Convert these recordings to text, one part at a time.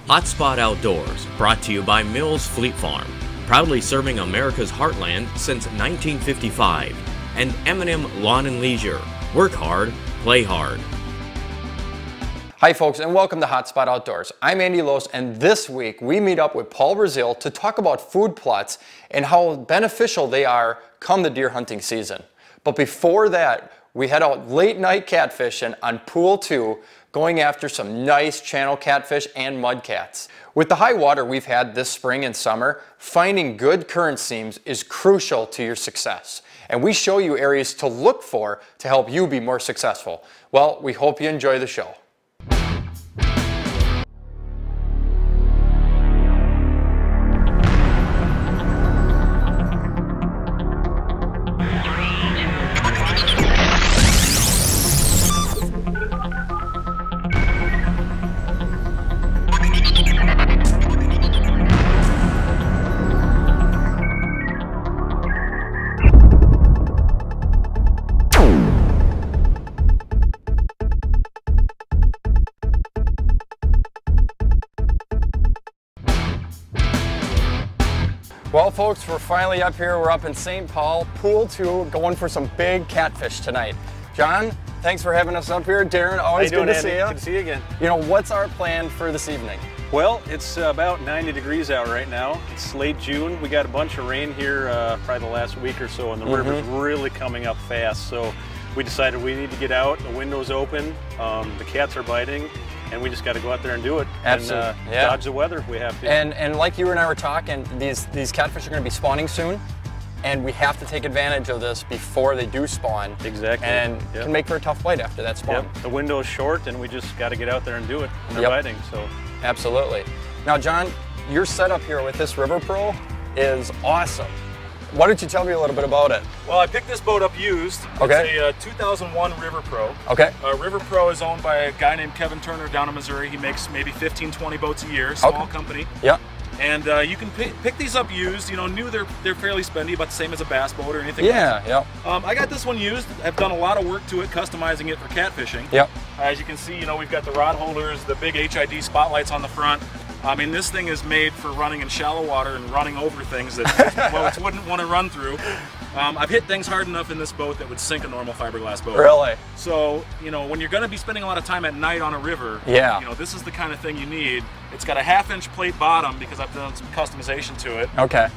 HotSpot Outdoors, brought to you by Mills Fleet Farm, proudly serving America's heartland since 1955, and M&M Lawn and Leisure. Work hard, play hard. Hi folks, and welcome to HotSpot Outdoors. I'm Andy Los, and this week we meet up with Paul Brazil to talk about food plots and how beneficial they are come the deer hunting season. But before that, we head out late night catfishing on Pool 2, going after some nice channel catfish and mudcats. With the high water we've had this spring and summer, finding good current seams is crucial to your success. And we show you areas to look for to help you be more successful. Well, we hope you enjoy the show. Well folks, we're finally up here. We're up in St. Paul, Pool 2, going for some big catfish tonight. John, thanks for having us up here. Darren, always good to see you. Good to see you again. You know, what's our plan for this evening? Well, it's about 90 degrees out right now. It's late June. We got a bunch of rain here probably the last week or so, and the river's really coming up fast. So we decided we need to get out. The window's open. The cats are biting. And we just got to go out there and do it. Absolutely. And dodge the weather if we have to. And like you and I were talking, these catfish are going to be spawning soon, and we have to take advantage of this before they do spawn. Exactly. And can make for a tough bite after that spawn. Yep. The window is short, and we just got to get out there and do it. And they're biting. So. Absolutely. Now, John, your setup here with this River Pro is awesome. Why don't you tell me a little bit about it? Well, I picked this boat up used. Okay. It's a 2001 River Pro. Okay. River Pro is owned by a guy named Kevin Turner down in Missouri. He makes maybe 15, 20 boats a year, small company. Yeah. And you can pick these up used. You know, new they're fairly spendy, about the same as a bass boat or anything else. Yeah. I got this one used. I've done a lot of work to it, customizing it for catfishing. Yep. As you can see, you know, we've got the rod holders, the big HID spotlights on the front. I mean, this thing is made for running in shallow water and running over things that boats wouldn't want to run through. I've hit things hard enough in this boat that would sink a normal fiberglass boat. Really? So, you know, when you're going to be spending a lot of time at night on a river, you know, this is the kind of thing you need. It's got a 1/2-inch plate bottom because I've done some customization to it. Okay.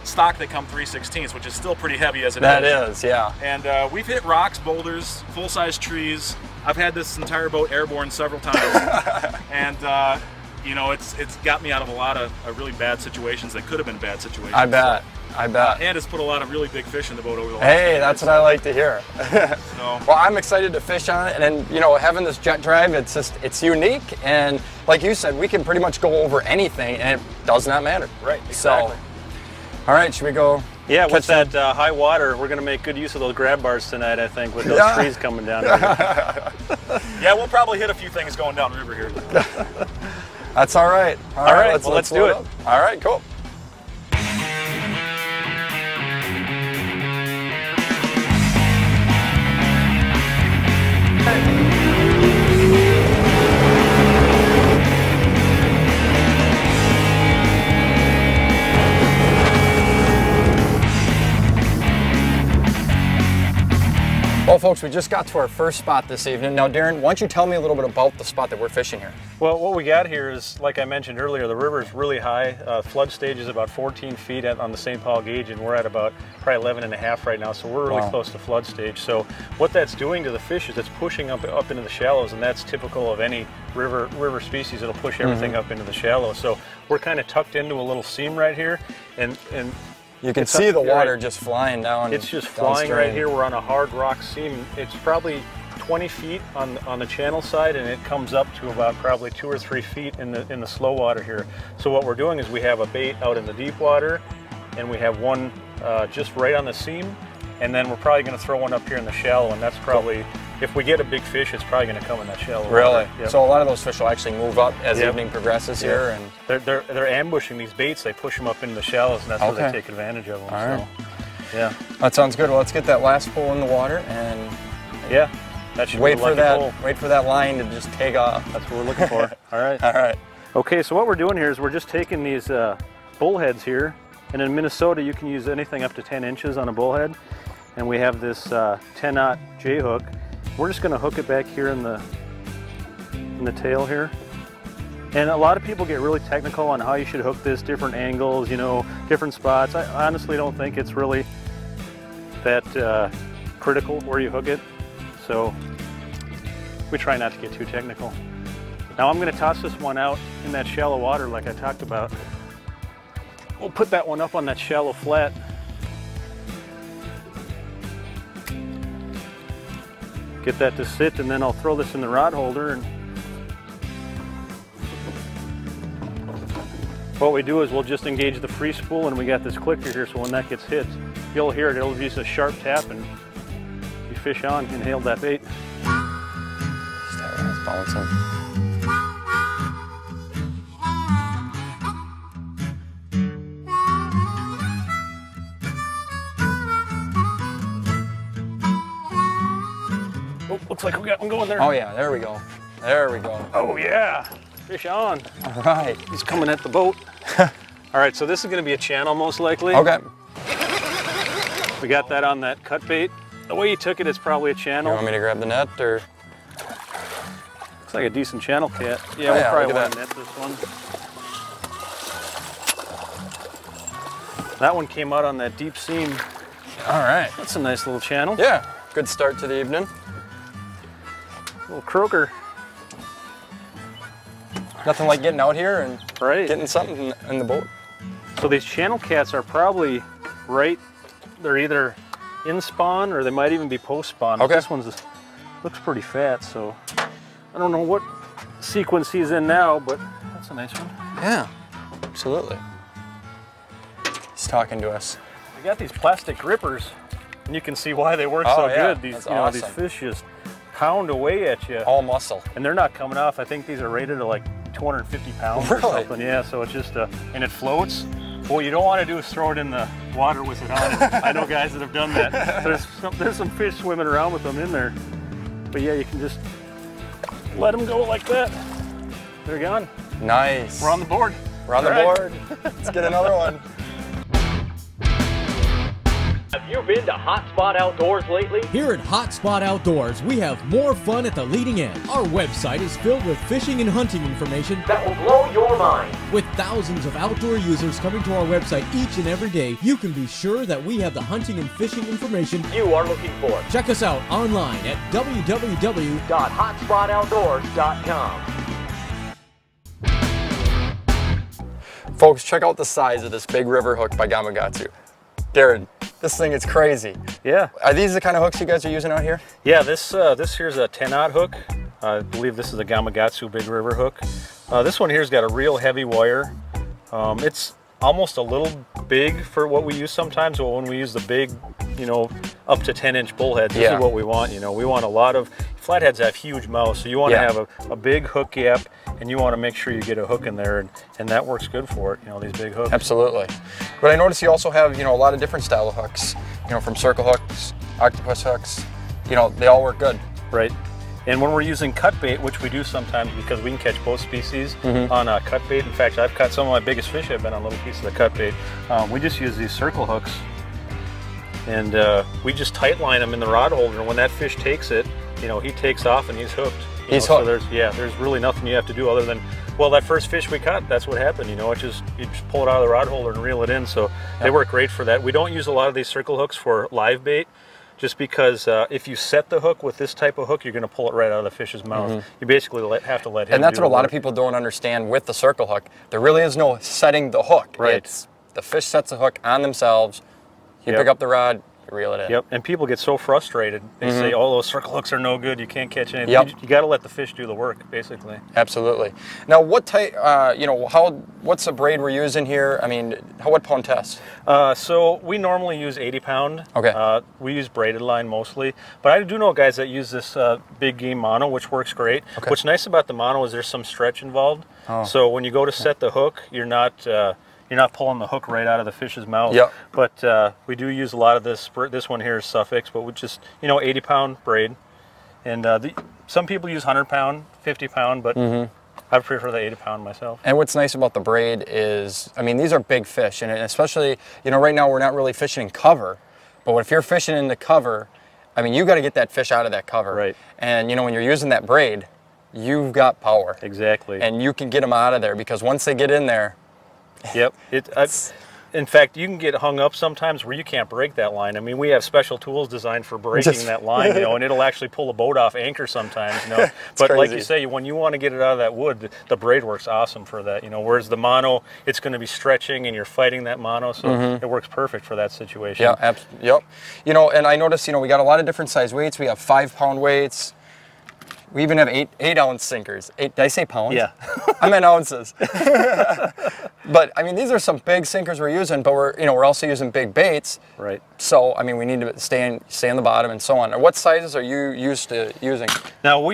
Stock they come 3/16, which is still pretty heavy as it is. That is, yeah. And we've hit rocks, boulders, full-size trees. I've had this entire boat airborne several times. And you know, it's got me out of a lot of really bad situations that could have been bad situations. I bet. I bet. And it's put a lot of really big fish in the boat over the last Hey, that's what I like to hear. So. Well, I'm excited to fish on it, and then, you know, having this jet drive, it's unique, and like you said, we can pretty much go over anything, and it does not matter. Right, exactly. So, all right, should we go? Yeah, with that high water, we're going to make good use of those grab bars tonight, I think, with those trees coming down. Yeah, we'll probably hit a few things going down the river here. That's all right. All right, let's do it. All right, cool. Well, folks, we just got to our first spot this evening. Now, Darren, why don't you tell me a little bit about the spot that we're fishing here? Well, what we got here is, like I mentioned earlier, the river is really high. Flood stage is about 14 feet on the St. Paul gauge, and we're at about probably 11.5 right now, so we're really close to flood stage. So what that's doing to the fish is it's pushing up into the shallows, and that's typical of any river species. It'll push everything up into the shallows. So we're kind of tucked into a little seam right here, and you can see the water just flying down. It's just flying right here. We're on a hard rock seam. It's probably 20 feet on the channel side, and it comes up to about probably 2 or 3 feet in the slow water here. So what we're doing is we have a bait out in the deep water, and we have one just right on the seam, and then we're probably going to throw one up here in the shallow, and that's probably, if we get a big fish, it's probably going to come in that shallow water. Really? Yep. So a lot of those fish will actually move up as evening progresses here, and they're ambushing these baits. They push them up into the shallows, and that's where they take advantage of them. All right. So, yeah. That sounds good. Well, let's get that last pull in the water, and that should wait be for that line to just take off. That's what we're looking for. All right. All right. Okay, so what we're doing here is we're just taking these bullheads here, and in Minnesota you can use anything up to 10 inches on a bullhead, and we have this 10-aught J hook. We're just going to hook it back here in the tail here. And a lot of people get really technical on how you should hook this, different angles, you know, different spots. I honestly don't think it's really that critical where you hook it, so we try not to get too technical. Now I'm going to toss this one out in that shallow water like I talked about. We'll put that one up on that shallow flat. Get that to sit, and then I'll throw this in the rod holder. And what we do is we'll just engage the free spool, and we got this clicker here, so when that gets hit, you'll hear it. It'll be just a sharp tap, and you fish on and hail that bait. It's bouncing. Oh, looks like we got one going there. Oh yeah, there we go. There we go. Oh yeah, fish on. All right. He's coming at the boat. All right, so this is going to be a channel most likely. Okay. We got that on that cut bait. The way you took it, it's probably a channel. You want me to grab the net, or? Looks like a decent channel cat. Yeah, Oh, we'll yeah, probably look want at to net this one. That one came out on that deep seam. All right. That's a nice little channel. Yeah, good start to the evening. Little croaker. Nothing like getting out here and Right. getting something in the boat. So these channel cats are probably they're either in spawn or they might even be post spawn. Okay. This one's looks pretty fat, so I don't know what sequence he's in now, but that's a nice one. Yeah, absolutely. He's talking to us. We got these plastic grippers, and you can see why they work Oh, so yeah, good. These, that's you know, these awesome. fish just pound away at you, All muscle. and they're not coming off. I think these are rated at like 250 pounds or Really? something. Yeah, so it's just and it floats. What you don't want to do is throw it in the water with it on it. I know guys that have done that. There's some fish swimming around with them in there. But yeah, you can just let them go like that. They're gone. Nice. We're on the board. We're on the All right. board. Let's get another one. Have you been to HotSpot Outdoors lately? Here at HotSpot Outdoors, we have more fun at the leading edge. Our website is filled with fishing and hunting information That will blow your mind. with thousands of outdoor users coming to our website each and every day. You can be sure that we have the hunting and fishing information You are looking for Check us out online at .hotspotoutdoors.com. Folks, check out the size of this big river hook by Gamakatsu. Darren, this thing is crazy. Yeah. Are these the kind of hooks you guys are using out here? Yeah, this here's a 10-aught hook. I believe this is a Gamakatsu Big River hook. This one here's got a real heavy wire. It's almost a little big for what we use sometimes, but when we use the big, you know, up to 10-inch bullheads, this is what we want. You know, we want a lot of, flatheads have huge mouths, so you want to have a big hook gap, and you want to make sure you get a hook in there, and that works good for it, you know, these big hooks. Absolutely. But I notice you also have, you know, a lot of different style of hooks, you know, from circle hooks, octopus hooks, you know, they all work good. Right. And when we're using cut bait, which we do sometimes because we can catch both species on cut bait. In fact, I've caught some of my biggest fish have been on little pieces of cut bait. We just use these circle hooks, and we just tight line them in the rod holder. And when that fish takes it, you know, he takes off and he's hooked. He's hooked. hooked. So there's really nothing you have to do other than, well, that first fish we caught, that's what happened. You know, you just pull it out of the rod holder and reel it in. So they work great for that. We don't use a lot of these circle hooks for live bait, just because if you set the hook with this type of hook, you're going to pull it right out of the fish's mouth. You basically have to let him. And that's do what a the lot work. of people don't understand with the circle hook. There really is no setting the hook. Right. It's the fish sets the hook on themselves. You pick up the rod, you reel it in. Yep, and people get so frustrated. They say, oh, those circle hooks are no good, you can't catch anything. Yep. You got to let the fish do the work, basically. Absolutely. Now, what type, you know, what's the braid we're using here? I mean, what pound test? So we normally use 80 pound. Okay. We use braided line mostly, but I do know guys that use this big game mono, which works great. Okay. What's nice about the mono is there's some stretch involved. Oh. So when you go to set the hook, you're not pulling the hook right out of the fish's mouth. Yep. But we do use a lot of this. This one here is Suffix, but with just 80 pound braid. And some people use 100 pound, 50 pound, but I prefer the 8-pound myself. And what's nice about the braid is, I mean, these are big fish, and especially, you know, right now we're not really fishing in cover, but if you're fishing in the cover, I mean, you got to get that fish out of that cover. Right. And you know, when you're using that braid, you've got power. Exactly. And you can get them out of there, because once they get in there. Yep. In fact, you can get hung up sometimes where you can't break that line. I mean, we have special tools designed for breaking that line, you know, and it'll actually pull a boat off anchor sometimes, you know. But crazy. like you say, when you want to get it out of that wood, the braid works awesome for that, you know, whereas the mono, it's going to be stretching and you're fighting that mono, so it works perfect for that situation. Yeah, yep. You know, and I noticed, you know, we got a lot of different size weights. We have 5-pound weights. We even have 8-ounce sinkers. Did I say pounds? Yeah. I meant ounces. But I mean, these are some big sinkers we're using, but we're also using big baits. Right. So I mean, we need to stay on the bottom and so on. What sizes are you used to using? Now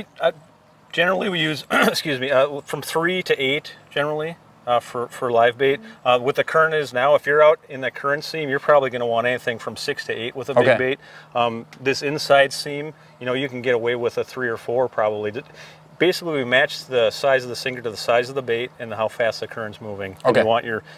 generally we use excuse me, from 3 to 8 generally. For live bait. With the current is now, if you're out in the current seam, you're probably going to want anything from 6 to 8 with a big bait. This inside seam, you know, you can get away with a 3 or 4 probably. Basically, we match the size of the sinker to the size of the bait and how fast the current's moving. Okay.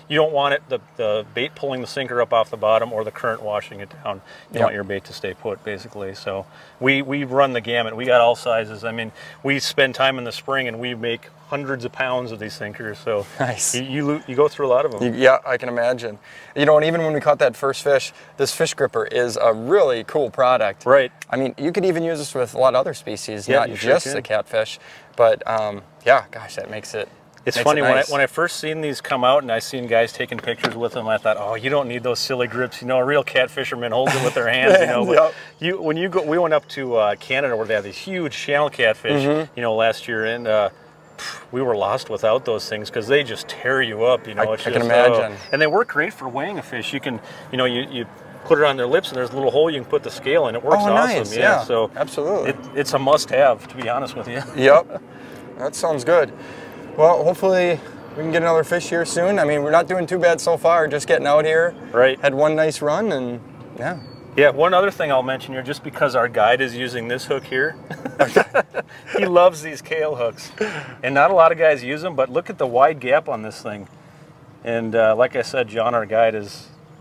You don't want the bait pulling the sinker up off the bottom or the current washing it down. You want your bait to stay put, basically. So we run the gamut. We got all sizes. I mean, we spend time in the spring and we make hundreds of pounds of these sinkers. So nice. You go through a lot of them. Yeah, I can imagine. You know, and even when we caught that first fish, this fish gripper is a really cool product. Right. I mean, you could even use this with a lot of other species, Yeah, not you just sure the catfish. But yeah, gosh, that makes it. It's makes funny, it nice. when I first seen these come out and I seen guys taking pictures with them, I thought, oh, you don't need those silly grips. You know, a real catfisherman holds it with their hands. You know, but we went up to Canada where they have these huge channel catfish. You know, last year, and we were lost without those things because they just tear you up. You know, I can imagine. And they work great for weighing a fish. You can, you know, you put it on their lips and there's a little hole you can put the scale in. It works awesome. Nice. Yeah, so absolutely. It's a must-have, to be honest with you. Yep. That sounds good. Well, hopefully we can get another fish here soon. I mean, we're not doing too bad so far, just getting out here. Right. Had one nice run, and yeah. Yeah, one other thing I'll mention here, just because our guide is using this hook here, he loves these kale hooks. And not a lot of guys use them, but look at the wide gap on this thing. And like I said, John, our guide,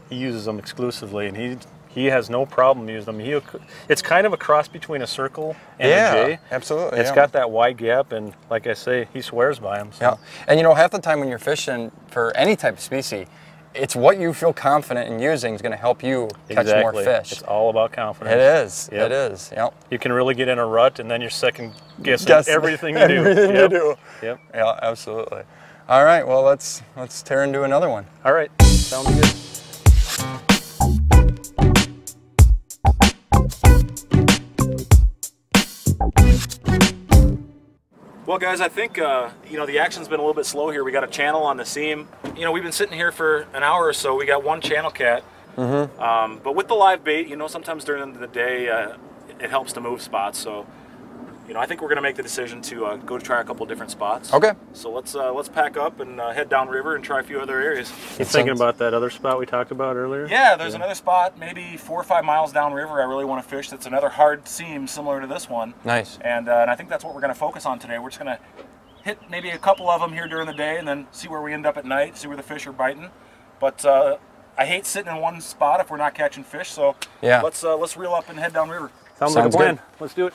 he uses them exclusively, and he has no problem using them. It's kind of a cross between a circle and a J. Absolutely. It's got that wide gap, and like I say, he swears by them. So. Yeah, and you know, half the time when you're fishing for any type of species, it's what you feel confident in using is going to help you catch more fish. It's all about confidence. It is. Yep. It is. Yep. You can really get in a rut, and then you're second guessing everything you do. Everything you do. Yep. Yeah, absolutely. All right. Well, let's tear into another one. All right. Sounds good. Well, guys, I think, you know, the action's been a little bit slow here. We got a channel on the seam. You know, we've been sitting here for an hour or so. We got one channel cat. But with the live bait, you know, sometimes during the day, it helps to move spots. So, you know, I think we're going to make the decision to go to try a couple different spots. Okay. So let's pack up and head downriver and try a few other areas. You thinking about that other spot we talked about earlier? Yeah, there's another spot, maybe 4 or 5 miles downriver I really want to fish. That's another hard seam similar to this one. Nice. And I think that's what we're going to focus on today. We're just going to hit maybe a couple of them here during the day and then see where we end up at night, see where the fish are biting. But I hate sitting in one spot if we're not catching fish, so yeah, let's reel up and head downriver. Sounds like a plan. Good. Let's do it.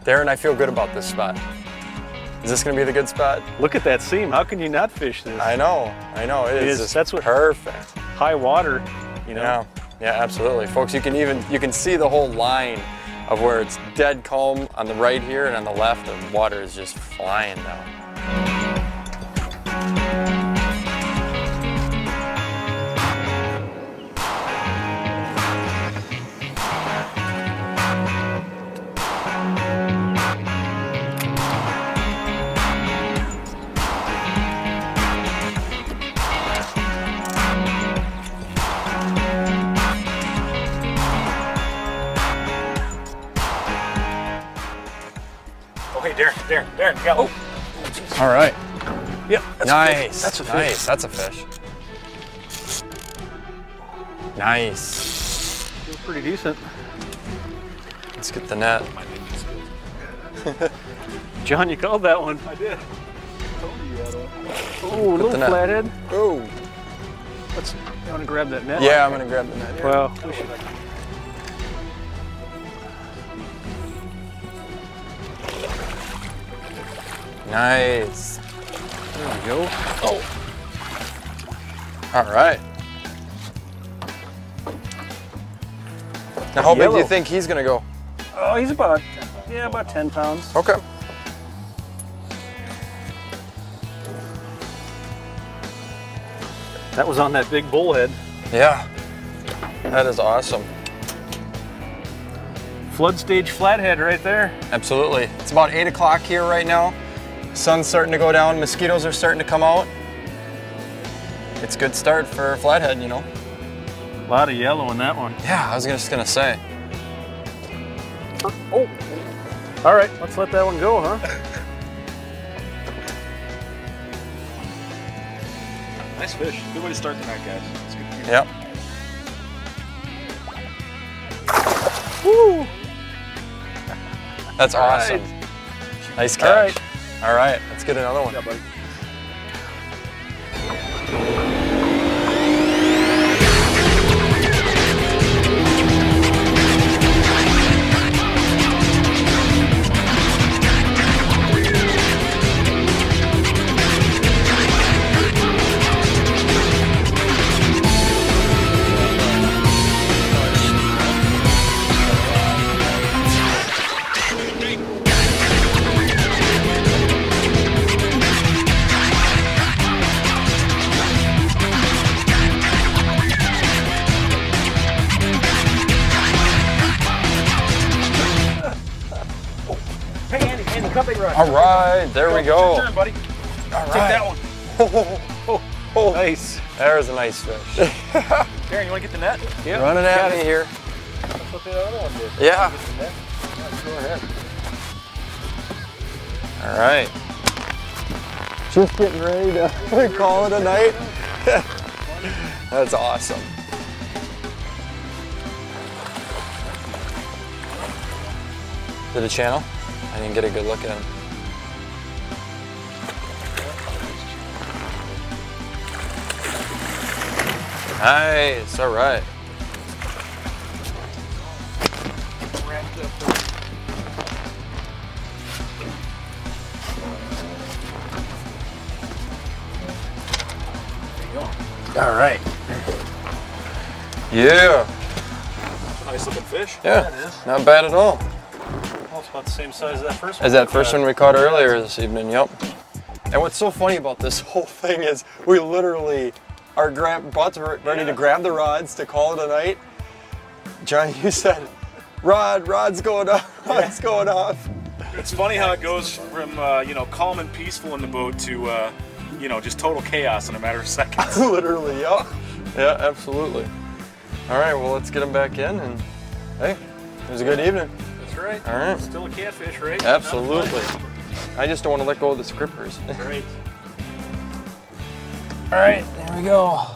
Darren, I feel good about this spot. Is this going to be the good spot? Look at that seam. How can you not fish this? I know. It is. That's what perfect. High water, you know. Yeah, absolutely, folks. You can see the whole line of where it's dead calm on the right here, and on the left, the water is just flying down. hey, Darren, yeah. Oh. All right. Yep. Nice. That's a fish. Nice. That's a fish. Nice. Feels pretty decent. Let's get the net. John, you called that one. I did. Oh, a little the net. flathead. Oh. You want to grab that net? Yeah, I'm gonna grab the net. Well, we should. Nice. There we go. Oh. All right. Now, how big do you think he's gonna go? Oh, he's about 10 pounds. Okay. That was on that big bullhead. Yeah. That is awesome. Flood stage flathead right there. Absolutely. It's about 8 o'clock here right now. Sun's starting to go down. Mosquitoes are starting to come out. It's a good start for flathead, you know. A lot of yellow in that one. Yeah, I was just gonna say. Oh. All right, let's let that one go, huh? Nice fish. Good way to start the night, guys. It's good. Yep. Woo! That's awesome. Right. Nice All catch. right. All right, let's get another one. Yeah, buddy. Cupping rod. All right, there we go. Turn, buddy. All Take right. that one. Oh, Nice. there's a nice fish. Darren, you want to get the net? Yep. Running at me here. That's what the other one did. Yeah. Go ahead. All right. Just getting ready to call it a night. That's awesome. Did it channel? I didn't get a good look at him. Nice, all right. All right. Yeah. Nice looking fish. Yeah, not bad at all. Well, it's about the same size as that first one. As that first one we caught earlier this evening, yep. And what's so funny about this whole thing is we literally are ready to grab the rods to call it a night. John, you said, rod's going off, rod's going off. It's funny how it goes from you know, calm and peaceful in the boat to you know, just total chaos in a matter of seconds. Literally, yep. Yeah, absolutely. All right, well, let's get them back in, and hey, it was a good evening. That's right. All right. Still a catfish, right? Absolutely. I just don't want to let go of the scrippers. Great. All right, there we go.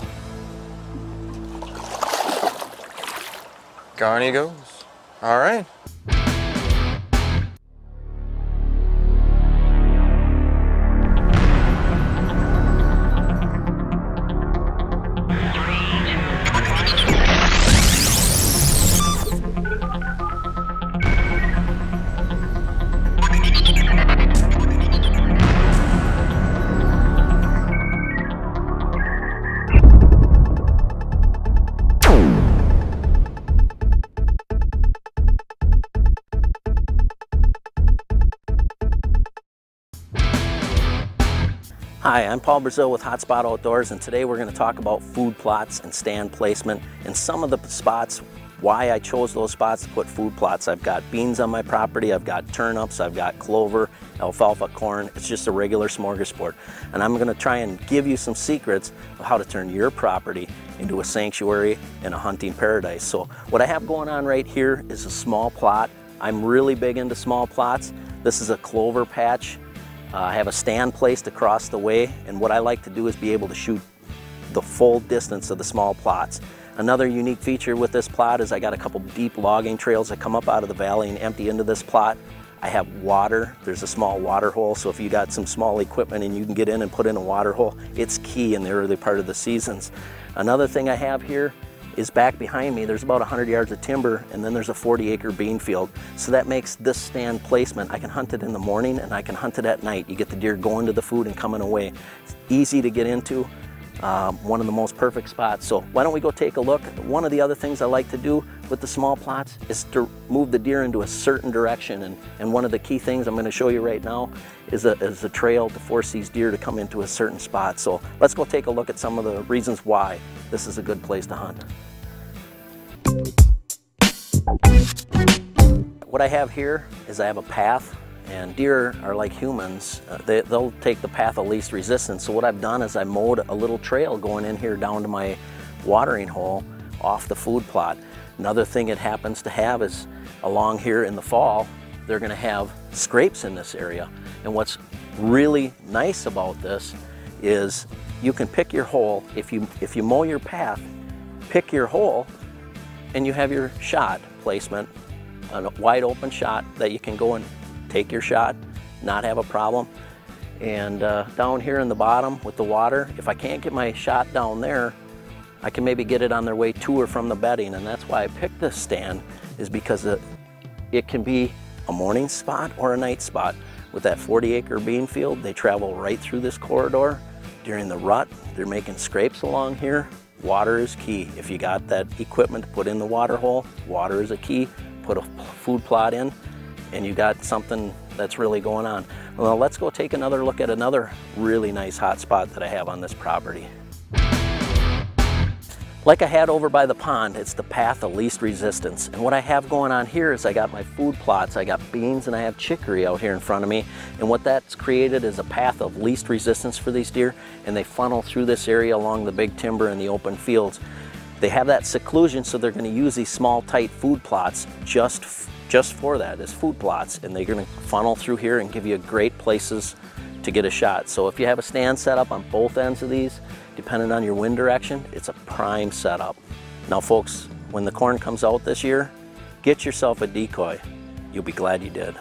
Gone he goes. All right. Hi, I'm Paul Brazil with HotSpot Outdoors, and today we're going to talk about food plots and stand placement and some of the spots, why I chose those spots to put food plots. I've got beans on my property, I've got turnips, I've got clover, alfalfa, corn. It's just a regular smorgasbord. And I'm going to try and give you some secrets of how to turn your property into a sanctuary and a hunting paradise. So what I have going on right here is a small plot. I'm really big into small plots. This is a clover patch. I have a stand placed across the way, and what I like to do is be able to shoot the full distance of the small plots. Another unique feature with this plot is I got a couple deep logging trails that come up out of the valley and empty into this plot. I have water. There's a small water hole, so if you got some small equipment and you can get in and put in a water hole, it's key in the early part of the seasons. Another thing I have here is back behind me, there's about 100 yards of timber, and then there's a 40-acre bean field. So that makes this stand placement, I can hunt it in the morning and I can hunt it at night. You get the deer going to the food and coming away. It's easy to get into, one of the most perfect spots. So why don't we go take a look? One of the other things I like to do with the small plots is to move the deer into a certain direction, and one of the key things I'm going to show you right now is a trail to force these deer to come into a certain spot. So let's go take a look at some of the reasons why this is a good place to hunt. What I have here is I have a path, and deer are like humans. They'll take the path of least resistance. So what I've done is I mowed a little trail going in here down to my watering hole off the food plot. Another thing it happens to have is along here in the fall, they're going to have scrapes in this area. And what's really nice about this is you can pick your hole. If you mow your path, pick your hole, and you have your shot placement, a wide open shot that you can go and take your shot, not have a problem. And down here in the bottom with the water, if I can't get my shot down there, I can maybe get it on their way to or from the bedding. And that's why I picked this stand, is because it can be a morning spot or a night spot. With that 40-acre bean field, they travel right through this corridor. During the rut, they're making scrapes along here. Water is key. If you got that equipment to put in the water hole, water is a key. Put a food plot in, and you got something that's really going on. Well, let's go take another look at another really nice hot spot that I have on this property. Like I had over by the pond, it's the path of least resistance. And what I have going on here is I got my food plots, I got beans, and I have chicory out here in front of me. And what that's created is a path of least resistance for these deer, and they funnel through this area along the big timber and the open fields. They have that seclusion, so they're going to use these small, tight food plots just for that, as food plots. And they're going to funnel through here and give you great places to get a shot. So if you have a stand set up on both ends of these, depending on your wind direction, it's a prime setup. Now folks, when the corn comes out this year, get yourself a decoy. You'll be glad you did.